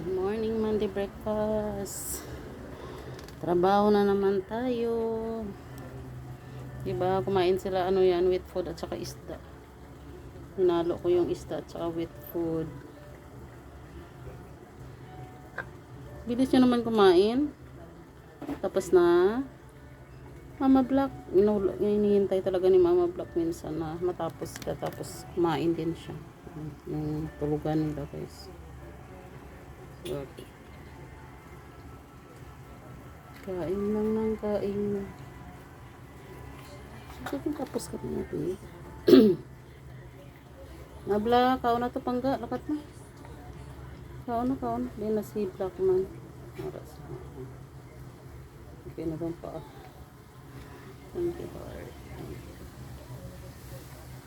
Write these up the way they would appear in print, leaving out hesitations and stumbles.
Morning Monday breakfast. Trabaho na naman tayo. Diba, kumain sila with food at saka isda. Hinalo ko yung isda at saka with food. Bilis nyo naman kumain. Tapos na. Mama Black. Hinihintay talaga ni Mama Black minsan na matapos sila. Tapos kumain din siya. Yung tulugan nila guys. Kain lang ng kain. Sige, tapos ka na natin. Nabla, kaon na to pangga. Lakat na. Kaon na. Di na si Black man. Oras. Okay na bang pa. Thank you, Lord.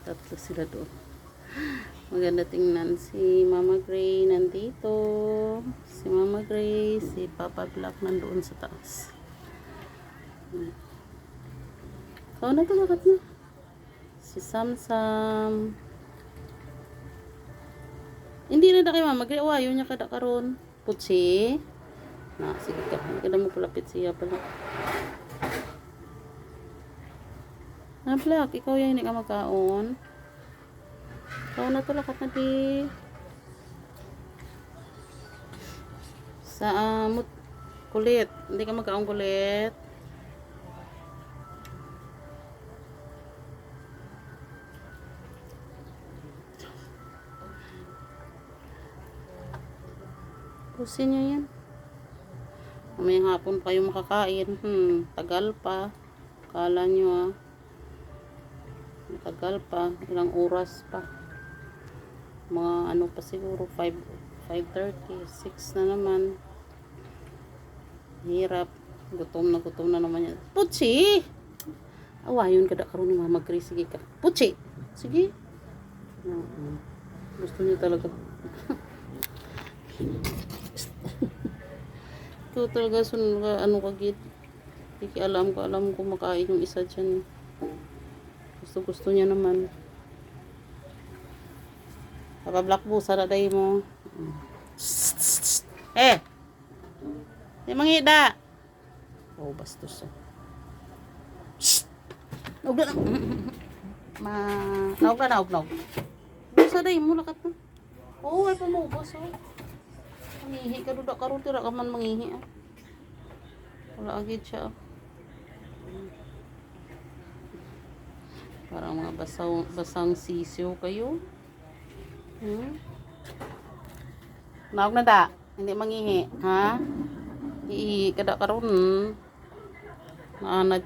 Tatlo sila doon. Maganda tingnan si Mama Gray nandito. Si Mama Gray, si Papa Black nandoon sa taas. Kau na to, lakat na. Si Samsam. Hindi na kay Mama Gray. Ayaw niya kada karon. Putsi. Na, sige ka. Hindi ka na mo palapit siya pala. Na Black, ikaw yan hindi ka magkaon. Ikaw na to, lakat na di. Sa kulit. Hindi ka magkaon kulit. Pusin nyo yan. Mamayang hapon pa yung makakain. Tagal pa. Kala nyo tagal pa. Ilang oras pa. Mga pa siguro 5:30, 6 na naman. Hirap. Gutom na naman yan. Putsi! Awayon kada karon ni Mama Gray. Sige ka. Putsi! Sige. Gusto niya talaga. Ito talaga kagit. Hindi alam ko makain yung isa dyan. Gusto niya naman. Papa Black busa na day mo. Di mangida. Oh, bastos. Naog na. Busa day mo lakat na. Oo, ay pamubos. Mangihi ka duda karon tira ka man mangihi. Wala agad siya. Parang mga basang sisiw kayo. Naog na da. Hindi mangihi, ha? Iihi kada karon. Naanad